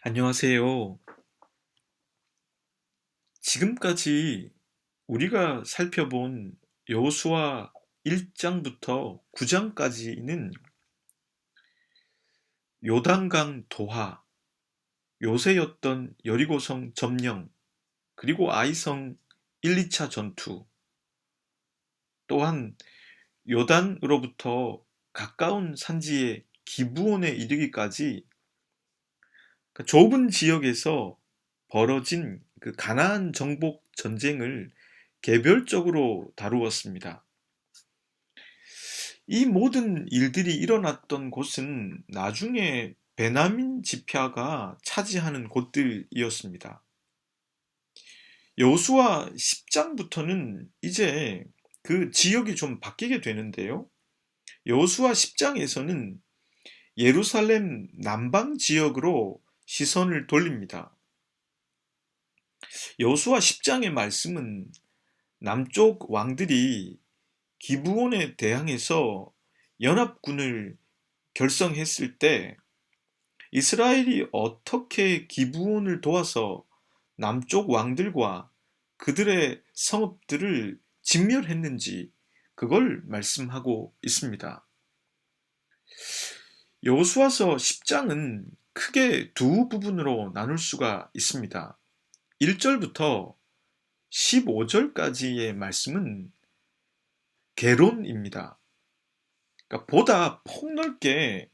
안녕하세요. 지금까지 우리가 살펴본 여호수아 1장부터 9장까지는 요단강 도하, 요새였던 여리고성 점령, 그리고 아이성 1, 2차 전투, 또한 요단으로부터 가까운 산지의 기브온에 이르기까지 그 좁은 지역에서 벌어진 그 가나안 정복 전쟁을 개별적으로 다루었습니다. 이 모든 일들이 일어났던 곳은 나중에 베냐민 지파가 차지하는 곳들이었습니다. 여호수아 10장부터는 이제 그 지역이 좀 바뀌게 되는데요. 여호수아 10장에서는 예루살렘 남방 지역으로 시선을 돌립니다. 여호수아 10장의 말씀은 남쪽 왕들이 기브온에 대항해서 연합군을 결성했을 때 이스라엘이 어떻게 기브온을 도와서 남쪽 왕들과 그들의 성읍들을 진멸했는지 그걸 말씀하고 있습니다. 여호수아서 10장은 크게 두 부분으로 나눌 수가 있습니다. 1절부터 15절까지의 말씀은 개론입니다. 그러니까 보다 폭넓게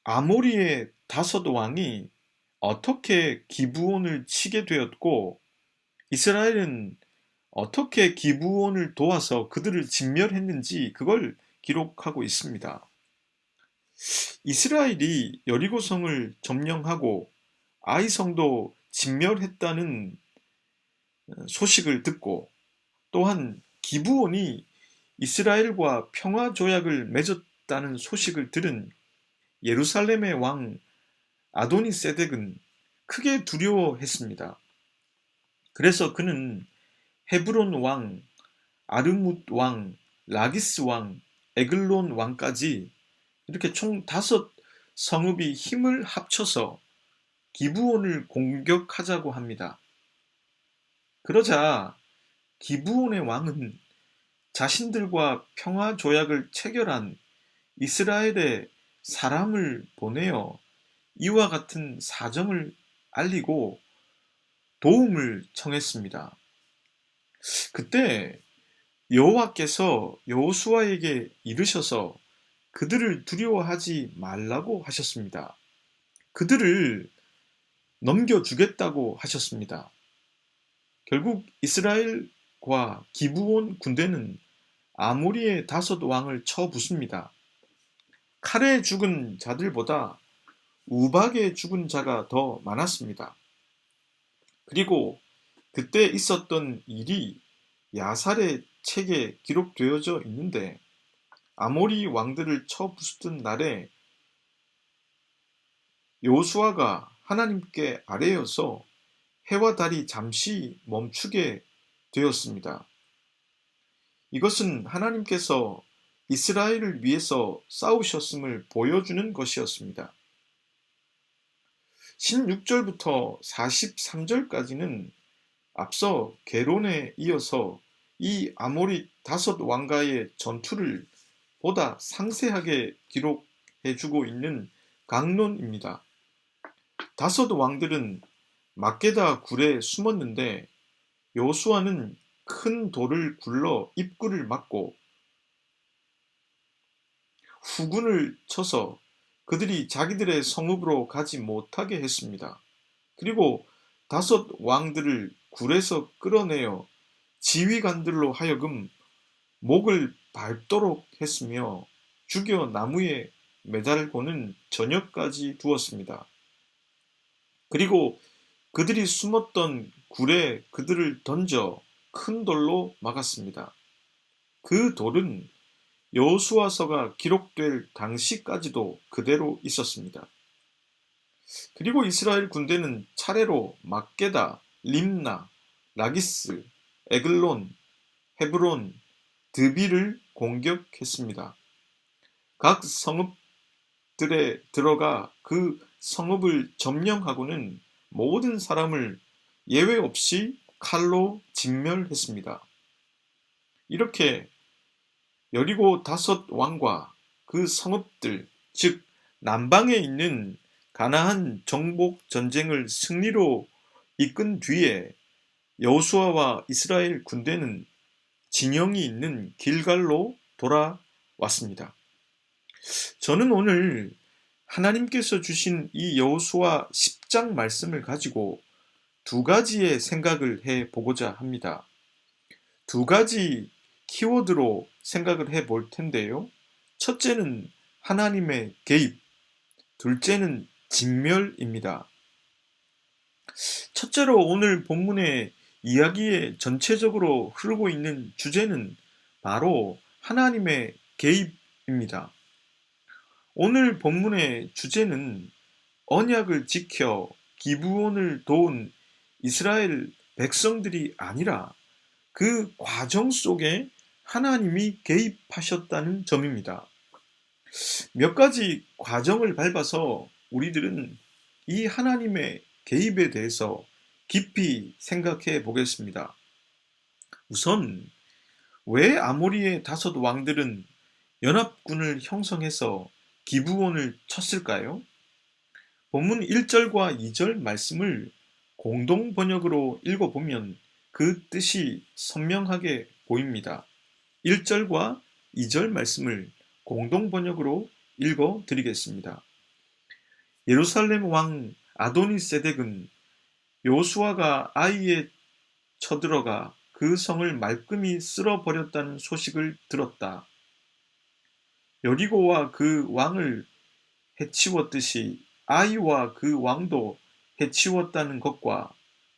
아모리의 다섯 왕이 어떻게 기브온을 치게 되었고 이스라엘은 어떻게 기브온을 도와서 그들을 진멸했는지 그걸 기록하고 있습니다. 이스라엘이 여리고성을 점령하고 아이성도 진멸했다는 소식을 듣고 또한 기브온이 이스라엘과 평화 조약을 맺었다는 소식을 들은 예루살렘의 왕 아도니세덱은 크게 두려워했습니다. 그래서 그는 헤브론 왕, 아르뭇 왕, 라기스 왕, 에글론 왕까지 이렇게 총 5성읍이 힘을 합쳐서 기브온을 공격하자고 합니다. 그러자 기브온의 왕은 자신들과 평화 조약을 체결한 이스라엘의 사람을 보내어 이와 같은 사정을 알리고 도움을 청했습니다. 그때 여호와께서 여호수아에게 이르셔서 그들을 두려워하지 말라고 하셨습니다. 그들을 넘겨주겠다고 하셨습니다. 결국 이스라엘과 기브온 군대는 아모리의 5왕을 쳐붓습니다. 칼에 죽은 자들보다 우박에 죽은 자가 더 많았습니다. 그리고 그때 있었던 일이 야살의 책에 기록되어져 있는데 아모리 왕들을 쳐부수던 날에 여호수아가 하나님께 아뢰어서 해와 달이 잠시 멈추게 되었습니다. 이것은 하나님께서 이스라엘을 위해서 싸우셨음을 보여주는 것이었습니다. 16절부터 43절까지는 앞서 게론에 이어서 이 아모리 5왕과의 전투를 보다 상세하게 기록해주고 있는 강론입니다. 5왕들은 막게다 굴에 숨었는데 여호수아는 큰 돌을 굴러 입구를 막고 후군을 쳐서 그들이 자기들의 성읍으로 가지 못하게 했습니다. 그리고 5왕들을 굴에서 끌어내어 지휘관들로 하여금 목을 밟도록 했으며 죽여 나무에 매달고는 저녁까지 두었습니다. 그리고 그들이 숨었던 굴에 그들을 던져 큰 돌로 막았습니다. 그 돌은 여호수아서가 기록될 당시까지도 그대로 있었습니다. 그리고 이스라엘 군대는 차례로 막게다, 림나, 라기스, 에글론, 헤브론, 드비를 공격했습니다. 각 성읍 들어가 그 성읍을 점령하고는 모든 사람을 예외 없이 칼로 진멸했습니다. 이렇게 여리고 다섯 왕과 그 성읍들, 즉 남방에 있는 가나안 정복 전쟁을 승리로 이끈 뒤에 여호수아와 이스라엘 군대는 진영이 있는 길갈로 돌아왔습니다. 저는 오늘 하나님께서 주신 이 여호수아 10장 말씀을 가지고 두 가지의 생각을 해 보고자 합니다. 두 가지 키워드로 생각을 해 볼 텐데요. 첫째는 하나님의 개입, 둘째는 진멸입니다. 첫째로 오늘 본문의 이야기에 전체적으로 흐르고 있는 주제는 바로 하나님의 개입입니다. 오늘 본문의 주제는 언약을 지켜 기브온을 도운 이스라엘 백성들이 아니라 그 과정 속에 하나님이 개입하셨다는 점입니다. 몇 가지 과정을 밟아서 우리들은 이 하나님의 개입에 대해서 깊이 생각해 보겠습니다. 우선 왜 아모리의 다섯 왕들은 연합군을 형성해서 기브온을 쳤을까요? 본문 1절과 2절 말씀을 공동 번역으로 읽어보면 그 뜻이 선명하게 보입니다. 1절과 2절 말씀을 공동 번역으로 읽어 드리겠습니다. 예루살렘 왕 아도니세덱은 여호수아가 아이에 쳐들어가 그 성을 말끔히 쓸어버렸다는 소식을 들었다. 여리고와 그 왕을 해치웠듯이 아이와 그 왕도 해치웠다는 것과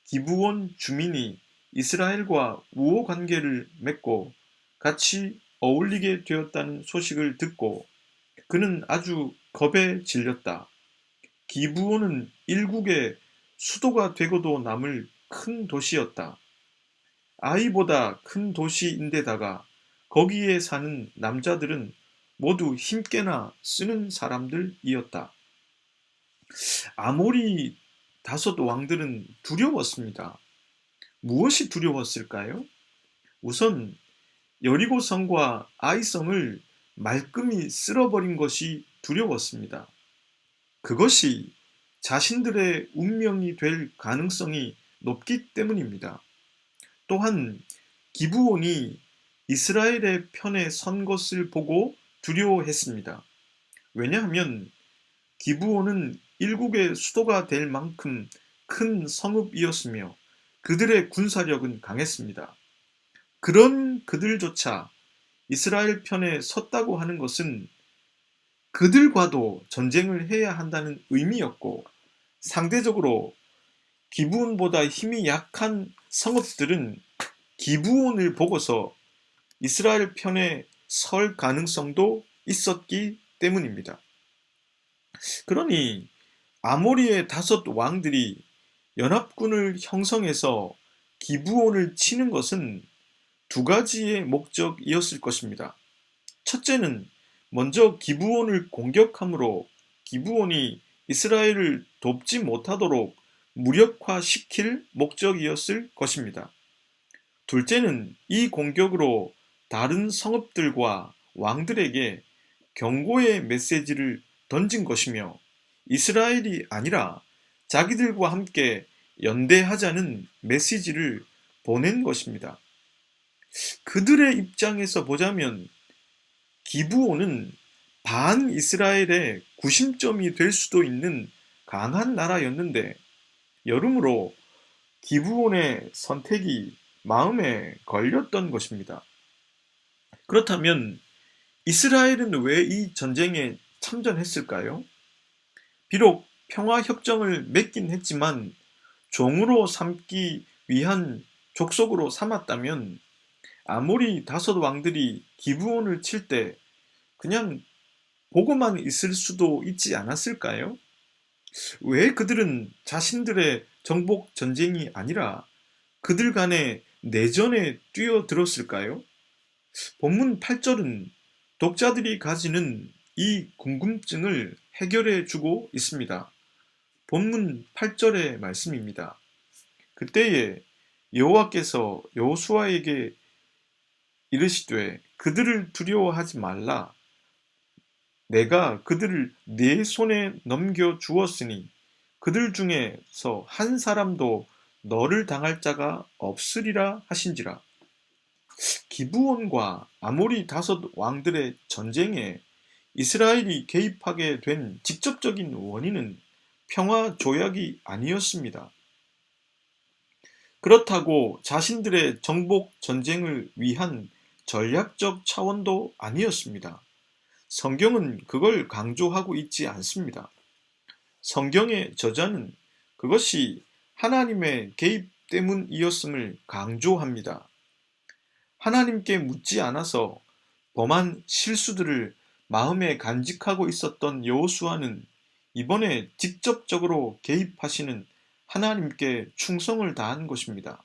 기브온 주민이 이스라엘과 우호 관계를 맺고 같이 어울리게 되었다는 소식을 듣고 그는 아주 겁에 질렸다. 기브온은 일국의 수도가 되고도 남을 큰 도시였다. 아이보다 큰 도시인데다가 거기에 사는 남자들은 모두 힘께나 쓰는 사람들이었다. 아모리 다섯 왕들은 두려웠습니다. 무엇이 두려웠을까요? 우선 여리고성과 아이성을 말끔히 쓸어버린 것이 두려웠습니다. 그것이 자신들의 운명이 될 가능성이 높기 때문입니다. 또한 기브온이 이스라엘의 편에 선 것을 보고 두려워했습니다. 왜냐하면 기브온은 일국의 수도가 될 만큼 큰 성읍이었으며 그들의 군사력은 강했습니다. 그런 그들조차 이스라엘 편에 섰다고 하는 것은 그들과도 전쟁을 해야 한다는 의미였고 상대적으로 기브온보다 힘이 약한 성읍들은 기브온을 보고서 이스라엘 편에 설 가능성도 있었기 때문입니다. 그러니 아모리의 다섯 왕들이 연합군을 형성해서 기브온을 치는 것은 두 가지의 목적이었을 것입니다. 첫째는 먼저 기브온을 공격함으로 기브온이 이스라엘을 돕지 못하도록 무력화시킬 목적이었을 것입니다. 둘째는 이 공격으로 다른 성읍들과 왕들에게 경고의 메시지를 던진 것이며 이스라엘이 아니라 자기들과 함께 연대하자는 메시지를 보낸 것입니다. 그들의 입장에서 보자면 기브온은 반 이스라엘의 구심점이 될 수도 있는 강한 나라였는데 여러모로 기브온의 선택이 마음에 걸렸던 것입니다. 그렇다면 이스라엘은 왜 이 전쟁에 참전했을까요? 비록 평화협정을 맺긴 했지만 종으로 삼기 위한 족속으로 삼았다면 아모리 다섯 왕들이 기브온을 칠 때 그냥 보고만 있을 수도 있지 않았을까요? 왜 그들은 자신들의 정복 전쟁이 아니라 그들 간의 내전에 뛰어들었을까요? 본문 8절은 독자들이 가지는 이 궁금증을 해결해 주고 있습니다. 본문 8절의 말씀입니다. 그때에 여호와께서 여호수아에게 이르시되 그들을 두려워하지 말라. 내가 그들을 네 손에 넘겨 주었으니 그들 중에서 한 사람도 너를 당할 자가 없으리라 하신지라. 기브온과 아모리 다섯 왕들의 전쟁에 이스라엘이 개입하게 된 직접적인 원인은 평화 조약이 아니었습니다. 그렇다고 자신들의 정복 전쟁을 위한 전략적 차원도 아니었습니다. 성경은 그걸 강조하고 있지 않습니다. 성경의 저자는 그것이 하나님의 개입 때문이었음을 강조합니다. 하나님께 묻지 않아서 범한 실수들을 마음에 간직하고 있었던 여호수아는 이번에 직접적으로 개입하시는 하나님께 충성을 다한 것입니다.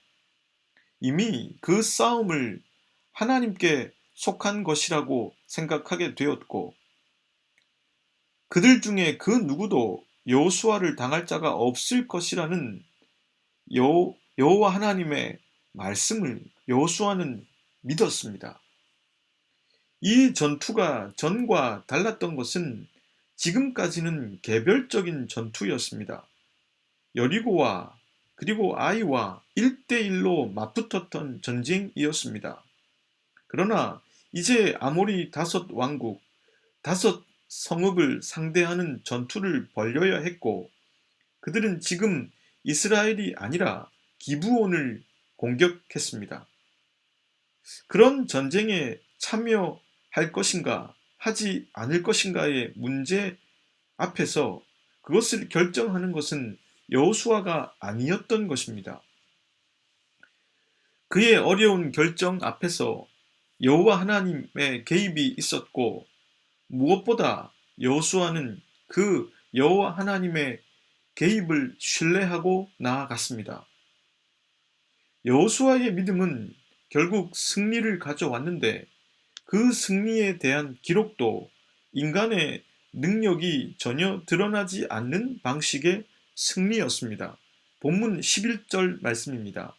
이미 그 싸움을 하나님께 속한 것이라고 생각하게 되었고, 그들 중에 그 누구도 여호수아를 당할 자가 없을 것이라는 여호와 하나님의 말씀을 여호수아는 믿었습니다. 이 전투가 전과 달랐던 것은 지금까지는 개별적인 전투였습니다. 여리고와 그리고 아이와 1대1로 맞붙었던 전쟁이었습니다. 그러나 이제 아모리 다섯 왕국, 다섯 성읍을 상대하는 전투를 벌여야 했고, 그들은 지금 이스라엘이 아니라 기브온을 공격했습니다. 그런 전쟁에 참여할 것인가 하지 않을 것인가의 문제 앞에서 그것을 결정하는 것은 여호수아가 아니었던 것입니다. 그의 어려운 결정 앞에서 여호와 하나님의 개입이 있었고, 무엇보다 여호수아는 그 여호와 하나님의 개입을 신뢰하고 나아갔습니다. 여호수아의 믿음은 결국 승리를 가져왔는데, 그 승리에 대한 기록도 인간의 능력이 전혀 드러나지 않는 방식의 승리였습니다. 본문 11절 말씀입니다.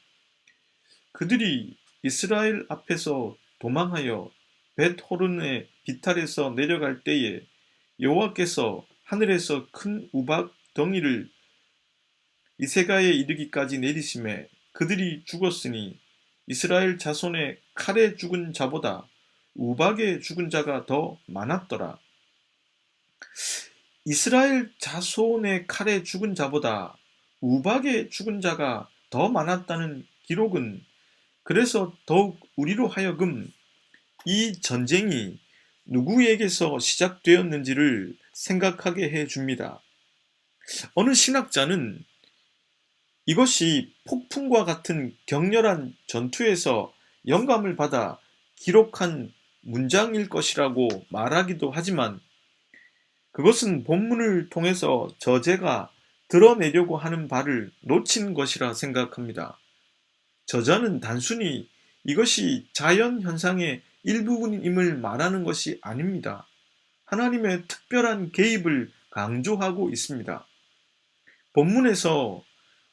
그들이 이스라엘 앞에서 도망하여 벳호른의 비탈에서 내려갈 때에 여호와께서 하늘에서 큰 우박 덩이를 이세가에 이르기까지 내리심에 그들이 죽었으니 이스라엘 자손의 칼에 죽은 자보다 우박에 죽은 자가 더 많았더라. 이스라엘 자손의 칼에 죽은 자보다 우박에 죽은 자가 더 많았다는 기록은 그래서 더욱 우리로 하여금 이 전쟁이 누구에게서 시작되었는지를 생각하게 해줍니다. 어느 신학자는 이것이 폭풍과 같은 격렬한 전투에서 영감을 받아 기록한 문장일 것이라고 말하기도 하지만, 그것은 본문을 통해서 저자가 드러내려고 하는 바를 놓친 것이라 생각합니다. 저자는 단순히 이것이 자연 현상의 일부분임을 말하는 것이 아닙니다. 하나님의 특별한 개입을 강조하고 있습니다. 본문에서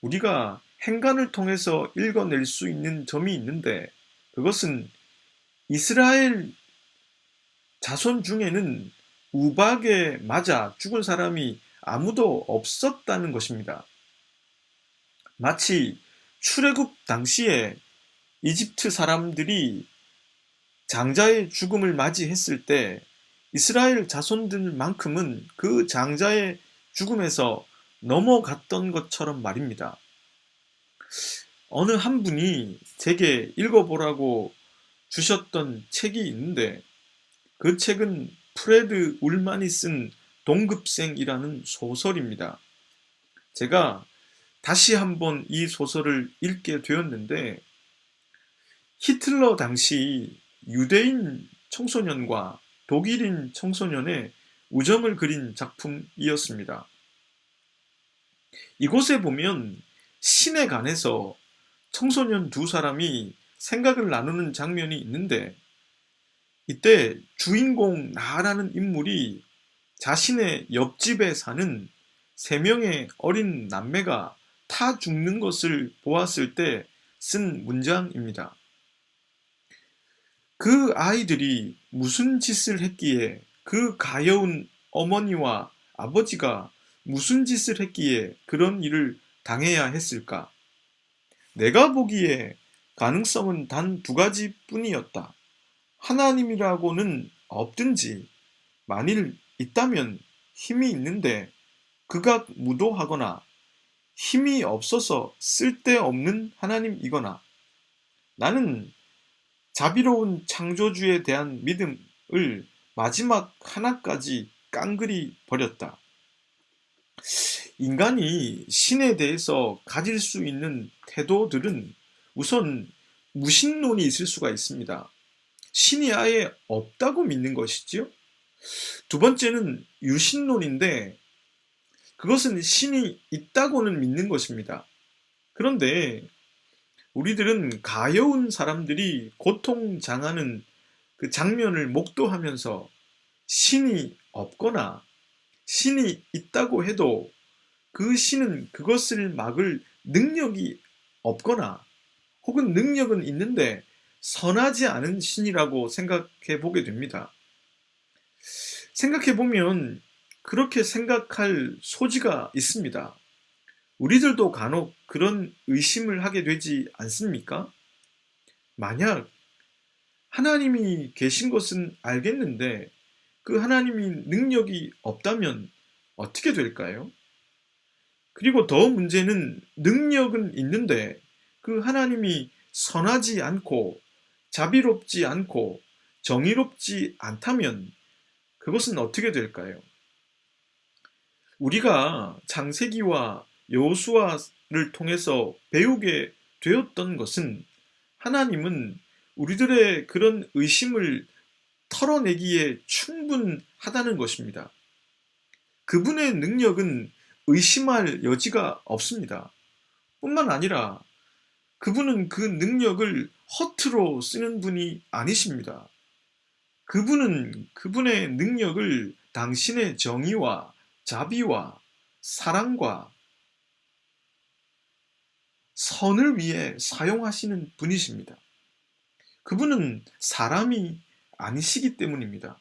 우리가 행간을 통해서 읽어낼 수 있는 점이 있는데, 그것은 이스라엘 자손 중에는 우박에 맞아 죽은 사람이 아무도 없었다는 것입니다. 마치 출애굽 당시에 이집트 사람들이 장자의 죽음을 맞이했을 때 이스라엘 자손들만큼은 그 장자의 죽음에서 넘어갔던 것처럼 말입니다. 어느 한 분이 제게 읽어보라고 주셨던 책이 있는데, 그 책은 프레드 울만이 쓴 동급생이라는 소설입니다. 제가 다시 한번 이 소설을 읽게 되었는데, 히틀러 당시 유대인 청소년과 독일인 청소년의 우정을 그린 작품이었습니다. 이곳에 보면 신에 관해서 청소년 두 사람이 생각을 나누는 장면이 있는데, 이때 주인공 나라는 인물이 자신의 옆집에 사는 3명의 어린 남매가 타 죽는 것을 보았을 때 쓴 문장입니다. 그 아이들이 무슨 짓을 했기에, 그 가여운 어머니와 아버지가 무슨 짓을 했기에 그런 일을 당해야 했을까? 내가 보기에 가능성은 단 2가지뿐이었다. 하나님이라고는 없든지, 만일 있다면 힘이 있는데 극악 무도하거나 힘이 없어서 쓸데없는 하나님이거나, 나는 자비로운 창조주에 대한 믿음을 마지막 하나까지 깡그리 버렸다. 인간이 신에 대해서 가질 수 있는 태도들은 우선 무신론이 있을 수가 있습니다. 신이 아예 없다고 믿는 것이지요. 두 번째는 유신론인데, 그것은 신이 있다고는 믿는 것입니다. 그런데 우리들은 가여운 사람들이 고통당하는 그 장면을 목도하면서 신이 없거나 신이 있다고 해도 그 신은 그것을 막을 능력이 없거나, 혹은 능력은 있는데 선하지 않은 신이라고 생각해 보게 됩니다. 생각해 보면 그렇게 생각할 소지가 있습니다. 우리들도 간혹 그런 의심을 하게 되지 않습니까? 만약 하나님이 계신 것은 알겠는데 그 하나님이 능력이 없다면 어떻게 될까요? 그리고 더 문제는, 능력은 있는데 그 하나님이 선하지 않고 자비롭지 않고 정의롭지 않다면 그것은 어떻게 될까요? 우리가 창세기와 여호수아를 통해서 배우게 되었던 것은, 하나님은 우리들의 그런 의심을 털어내기에 충분하다는 것입니다. 그분의 능력은 의심할 여지가 없습니다. 뿐만 아니라 그분은 그 능력을 허투루 쓰는 분이 아니십니다. 그분은 그분의 능력을 당신의 정의와 자비와 사랑과 선을 위해 사용하시는 분이십니다. 그분은 사람이 아니시기 때문입니다.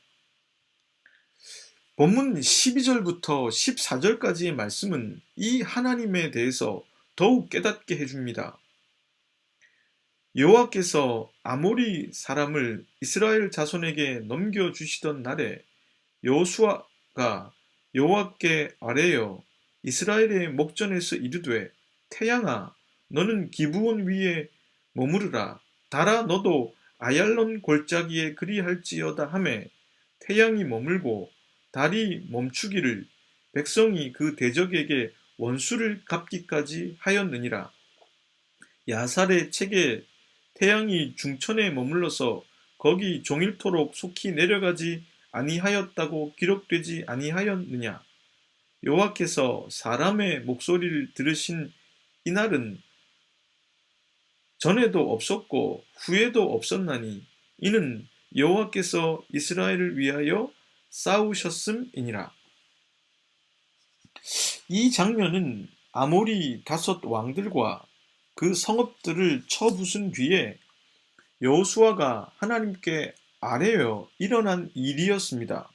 본문 12절부터 14절까지의 말씀은 이 하나님에 대해서 더욱 깨닫게 해줍니다. 여호와께서 아모리 사람을 이스라엘 자손에게 넘겨주시던 날에 여호수아가 여호와께 아뢰어 이스라엘의 목전에서 이르되, 태양아 너는 기브온 위에 머무르라. 달아 너도 아얄론 골짜기에 그리할지어다 하매, 태양이 머물고 달이 멈추기를 백성이 그 대적에게 원수를 갚기까지 하였느니라. 야살의 책에 태양이 중천에 머물러서 거기 종일토록 속히 내려가지 아니하였다고 기록되지 아니하였느냐. 여호와께서 사람의 목소리를 들으신 이날은 전에도 없었고 후에도 없었나니, 이는 여호와께서 이스라엘을 위하여 싸우셨음이니라. 이 장면은 아모리 5 왕들과 그 성읍들을 쳐부순 뒤에 여호수아가 하나님께 아뢰어 일어난 일이었습니다.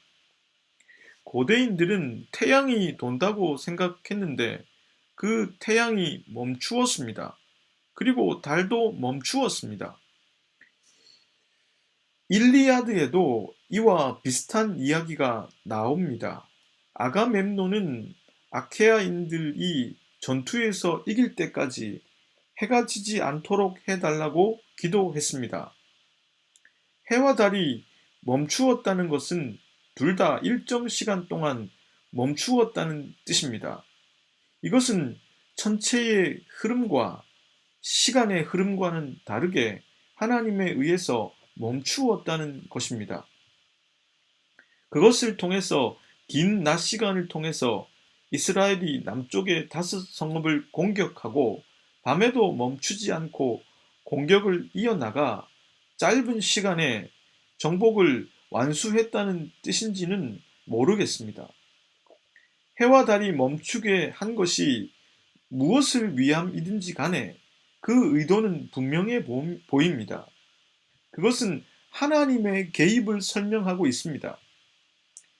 고대인들은 태양이 돈다고 생각했는데 그 태양이 멈추었습니다. 그리고 달도 멈추었습니다. 일리아드에도 이와 비슷한 이야기가 나옵니다. 아가멤논은 아케아인들이 전투에서 이길 때까지 해가 지지 않도록 해달라고 기도했습니다. 해와 달이 멈추었다는 것은 둘 다 일정 시간 동안 멈추었다는 뜻입니다. 이것은 천체의 흐름과 시간의 흐름과는 다르게 하나님에 의해서 멈추었다는 것입니다. 그것을 통해서 긴 낮 시간을 통해서 이스라엘이 남쪽의 5 성읍을 공격하고 밤에도 멈추지 않고 공격을 이어나가 짧은 시간에 정복을 완수했다는 뜻인지는 모르겠습니다. 해와 달이 멈추게 한 것이 무엇을 위함이든지 간에 그 의도는 분명해 보입니다. 그것은 하나님의 개입을 설명하고 있습니다.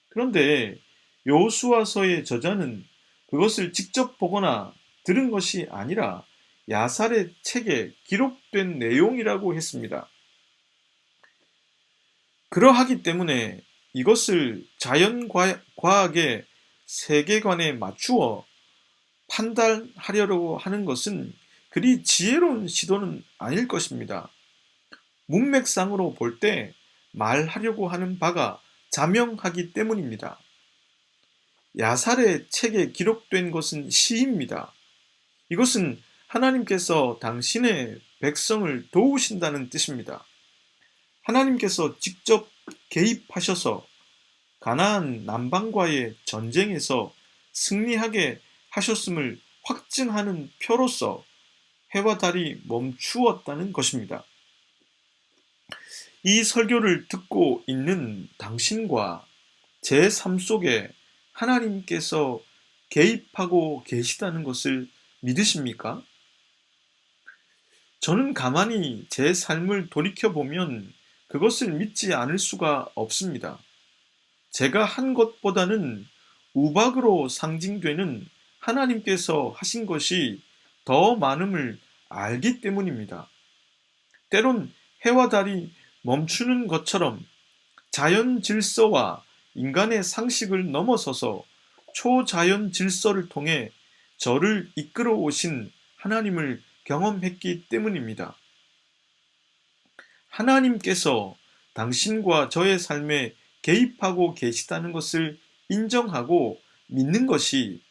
그런데 여호수아서의 저자는 그것을 직접 보거나 들은 것이 아니라 야살의 책에 기록된 내용이라고 했습니다. 그러하기 때문에 이것을 자연과학의 세계관에 맞추어 판단하려고 하는 것은 그리 지혜로운 시도는 아닐 것입니다. 문맥상으로 볼 때 말하려고 하는 바가 자명하기 때문입니다. 야살의 책에 기록된 것은 시입니다. 이것은 하나님께서 당신의 백성을 도우신다는 뜻입니다. 하나님께서 직접 개입하셔서 가나안 남방과의 전쟁에서 승리하게 하셨음을 확증하는 표로서 해와 달이 멈추었다는 것입니다. 이 설교를 듣고 있는 당신과 제 삶 속에 하나님께서 개입하고 계시다는 것을 믿으십니까? 저는 가만히 제 삶을 돌이켜보면 그것을 믿지 않을 수가 없습니다. 제가 한 것보다는 우박으로 상징되는 하나님께서 하신 것이 더 많음을 알기 때문입니다. 때론 해와 달이 멈추는 것처럼 자연 질서와 인간의 상식을 넘어서서 초자연 질서를 통해 저를 이끌어 오신 하나님을 경험했기 때문입니다. 하나님께서 당신과 저의 삶에 개입하고 계시다는 것을 인정하고 믿는 것이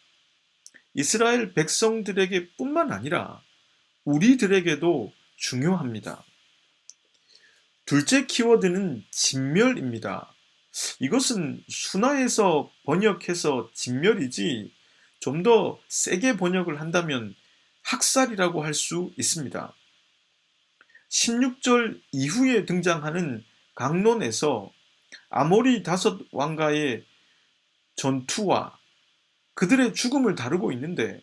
이스라엘 백성들에게 뿐만 아니라 우리들에게도 중요합니다. 둘째 키워드는 진멸입니다. 이것은 순화해서 번역해서 진멸이지 좀 더 세게 번역을 한다면 학살이라고 할 수 있습니다. 16절 이후에 등장하는 강론에서 아모리 다섯 왕가의 전투와 그들의 죽음을 다루고 있는데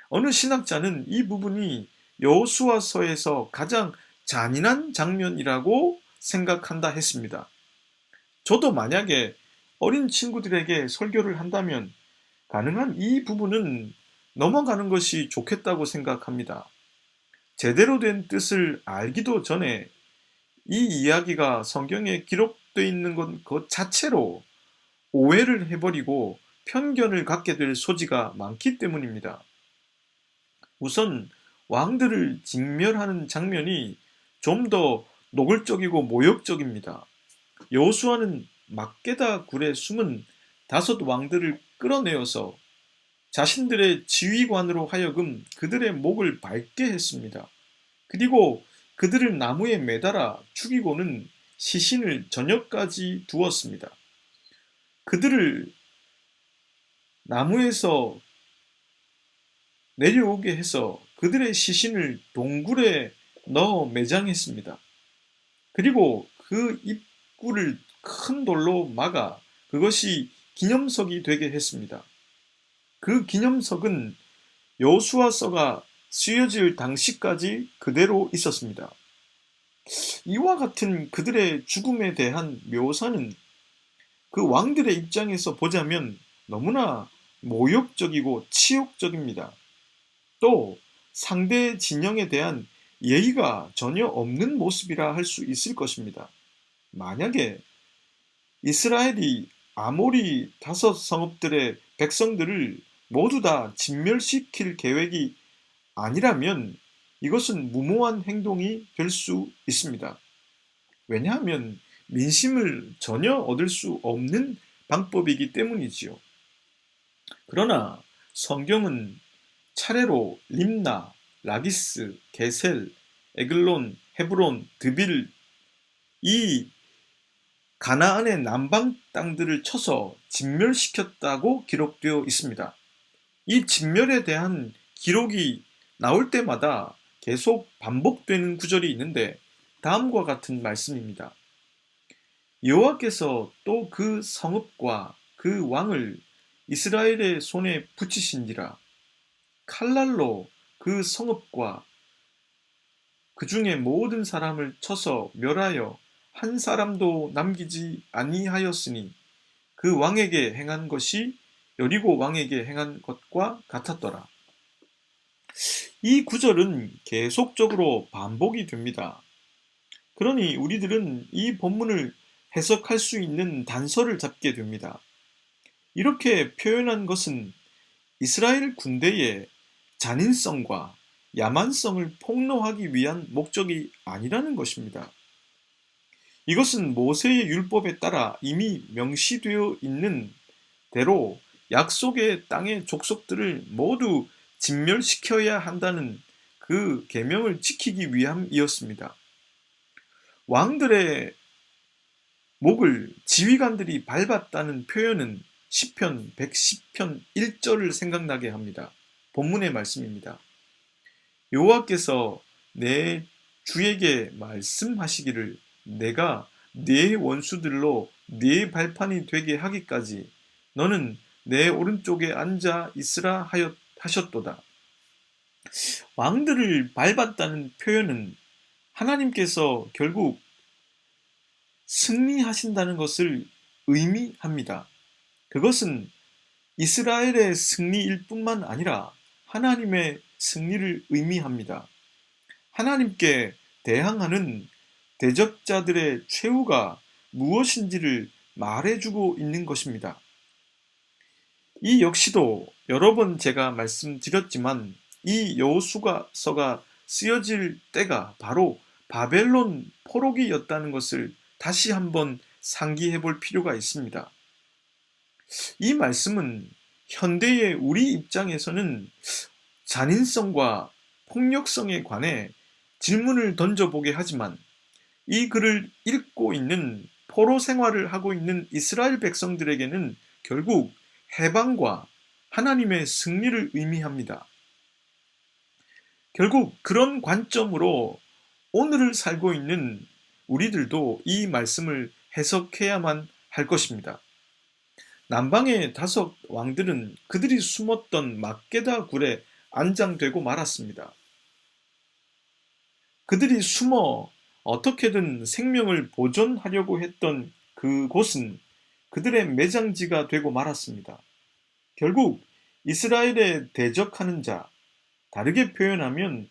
어느 신학자는 이 부분이 여호수아서에서 가장 잔인한 장면이라고 생각한다 했습니다. 저도 만약에 어린 친구들에게 설교를 한다면 가능한 이 부분은 넘어가는 것이 좋겠다고 생각합니다. 제대로 된 뜻을 알기도 전에 이 이야기가 성경에 기록되어 있는 것 자체로 오해를 해버리고 편견을 갖게 될 소지가 많기 때문입니다. 우선 왕들을 직멸하는 장면이 좀 더 노골적이고 모욕적입니다. 여호수아는 막게다 굴에 숨은 다섯 왕들을 끌어내어서 자신들의 지휘관으로 하여금 그들의 목을 밟게 했습니다. 그리고 그들을 나무에 매달아 죽이고는 시신을 저녁까지 두었습니다. 그들을 나무에서 내려오게 해서 그들의 시신을 동굴에 넣어 매장했습니다. 그리고 그 입구를 큰 돌로 막아 그것이 기념석이 되게 했습니다. 그 기념석은 여호수아서가 쓰여질 당시까지 그대로 있었습니다. 이와 같은 그들의 죽음에 대한 묘사는 그 왕들의 입장에서 보자면 너무나 모욕적이고 치욕적입니다. 또 상대 진영에 대한 예의가 전혀 없는 모습이라 할 수 있을 것입니다. 만약에 이스라엘이 아모리 다섯 성읍들의 백성들을 모두 다 진멸시킬 계획이 아니라면 이것은 무모한 행동이 될 수 있습니다. 왜냐하면 민심을 전혀 얻을 수 없는 방법이기 때문이지요. 그러나 성경은 차례로 림나, 라기스, 게셀, 에글론, 헤브론, 드빌 이 가나안의 남방 땅들을 쳐서 진멸시켰다고 기록되어 있습니다. 이 진멸에 대한 기록이 나올 때마다 계속 반복되는 구절이 있는데 다음과 같은 말씀입니다. 여호와께서 또 그 성읍과 그 왕을 이스라엘의 손에 붙이신지라. 칼날로 그 성읍과 그 중에 모든 사람을 쳐서 멸하여 한 사람도 남기지 아니하였으니 그 왕에게 행한 것이 여리고 왕에게 행한 것과 같았더라. 이 구절은 계속적으로 반복이 됩니다. 그러니 우리들은 이 본문을 해석할 수 있는 단서를 잡게 됩니다. 이렇게 표현한 것은 이스라엘 군대의 잔인성과 야만성을 폭로하기 위한 목적이 아니라는 것입니다. 이것은 모세의 율법에 따라 이미 명시되어 있는 대로 약속의 땅의 족속들을 모두 진멸시켜야 한다는 그 계명을 지키기 위함이었습니다. 왕들의 목을 지휘관들이 밟았다는 표현은 시편 110편 1절을 생각나게 합니다. 본문의 말씀입니다. 여호와께서 내 주에게 말씀하시기를 내가 네 원수들로 네 발판이 되게 하기까지 너는 내 오른쪽에 앉아 있으라 하셨도다. 왕들을 밟았다는 표현은 하나님께서 결국 승리하신다는 것을 의미합니다. 그것은 이스라엘의 승리일 뿐만 아니라 하나님의 승리를 의미합니다. 하나님께 대항하는 대적자들의 최후가 무엇인지를 말해주고 있는 것입니다. 이 역시도 여러 번 제가 말씀드렸지만 이 여호수아서가 쓰여질 때가 바로 바벨론 포로기였다는 것을 다시 한번 상기해 볼 필요가 있습니다. 이 말씀은 현대의 우리 입장에서는 잔인성과 폭력성에 관해 질문을 던져보게 하지만 이 글을 읽고 있는 포로 생활을 하고 있는 이스라엘 백성들에게는 결국 해방과 하나님의 승리를 의미합니다. 결국 그런 관점으로 오늘을 살고 있는 우리들도 이 말씀을 해석해야만 할 것입니다. 남방의 5 왕들은 그들이 숨었던 막게다 굴에 안장되고 말았습니다. 그들이 숨어 어떻게든 생명을 보존하려고 했던 그곳은 그들의 매장지가 되고 말았습니다. 결국 이스라엘에 대적하는 자, 다르게 표현하면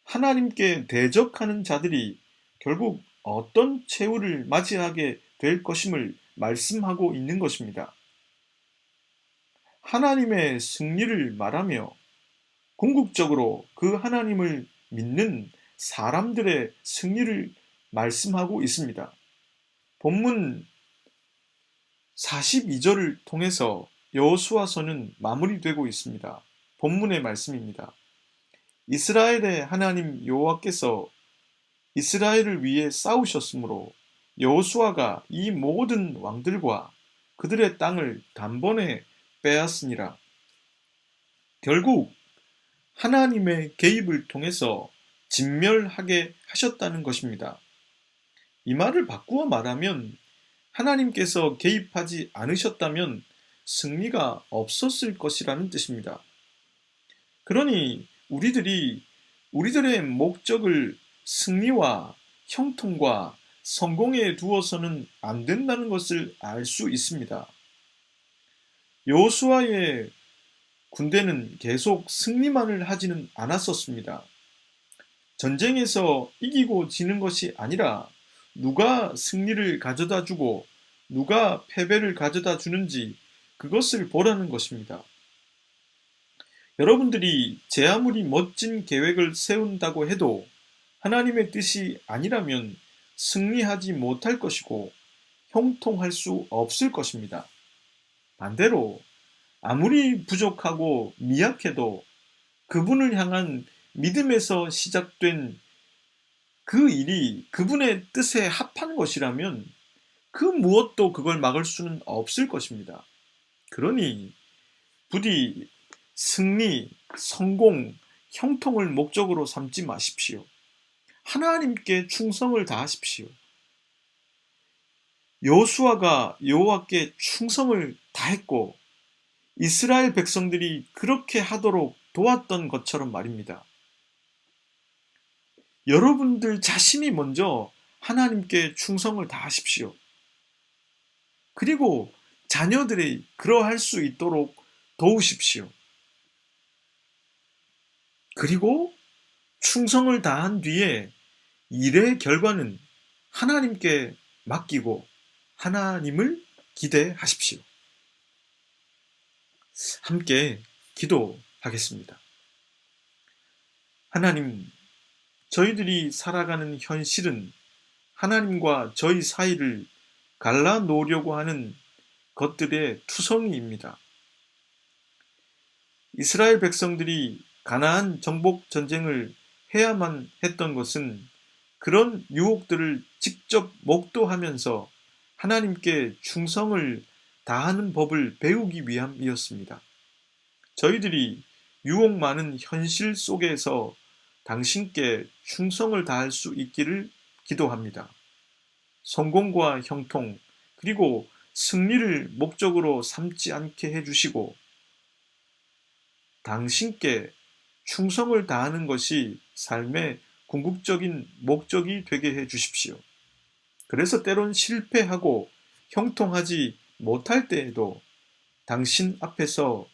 하나님께 대적하는 자들이 결국 어떤 최후를 맞이하게 될 것임을 말씀하고 있는 것입니다. 하나님의 승리를 말하며 궁극적으로 그 하나님을 믿는 사람들의 승리를 말씀하고 있습니다. 본문 42절을 통해서 여호수아서는 마무리되고 있습니다. 본문의 말씀입니다. 이스라엘의 하나님 여호와께서 이스라엘을 위해 싸우셨으므로 여호수아가 이 모든 왕들과 그들의 땅을 단번에 빼앗으니라. 결국 하나님의 개입을 통해서 진멸하게 하셨다는 것입니다. 이 말을 바꾸어 말하면 하나님께서 개입하지 않으셨다면 승리가 없었을 것이라는 뜻입니다. 그러니 우리들의 목적을 승리와 형통과 성공에 두어서는 안 된다는 것을 알 수 있습니다. 여호수아의 군대는 계속 승리만을 하지는 않았었습니다. 전쟁에서 이기고 지는 것이 아니라 누가 승리를 가져다 주고 누가 패배를 가져다 주는지 그것을 보라는 것입니다. 여러분들이 제 아무리 멋진 계획을 세운다고 해도 하나님의 뜻이 아니라면 승리하지 못할 것이고 형통할 수 없을 것입니다. 반대로 아무리 부족하고 미약해도 그분을 향한 믿음에서 시작된 그 일이 그분의 뜻에 합한 것이라면 그 무엇도 그걸 막을 수는 없을 것입니다. 그러니 부디 승리, 성공, 형통을 목적으로 삼지 마십시오. 하나님께 충성을 다하십시오. 여호수아가 여호와께 충성을 다 했고 이스라엘 백성들이 그렇게 하도록 도왔던 것처럼 말입니다. 여러분들 자신이 먼저 하나님께 충성을 다하십시오. 그리고 자녀들이 그러할 수 있도록 도우십시오. 그리고 충성을 다한 뒤에 일의 결과는 하나님께 맡기고 하나님을 기대하십시오. 함께 기도하겠습니다. 하나님, 저희들이 살아가는 현실은 하나님과 저희 사이를 갈라놓으려고 하는 것들의 투성이입니다. 이스라엘 백성들이 가나안 정복 전쟁을 해야만 했던 것은 그런 유혹들을 직접 목도하면서 하나님께 충성을 다하는 법을 배우기 위함이었습니다. 저희들이 유혹 많은 현실 속에서 당신께 충성을 다할 수 있기를 기도합니다. 성공과 형통, 그리고 승리를 목적으로 삼지 않게 해주시고 당신께 충성을 다하는 것이 삶의 궁극적인 목적이 되게 해 주십시오. 그래서 때론 실패하고 형통하지 못할 때에도 당신 앞에서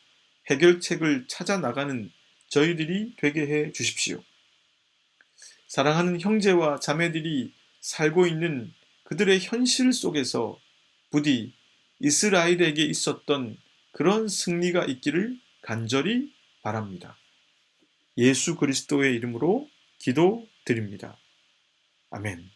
해결책을 찾아 나가는 저희들이 되게 해 주십시오. 사랑하는 형제와 자매들이 살고 있는 그들의 현실 속에서 부디 이스라엘에게 있었던 그런 승리가 있기를 간절히 바랍니다. 예수 그리스도의 이름으로 기도드립니다. 아멘.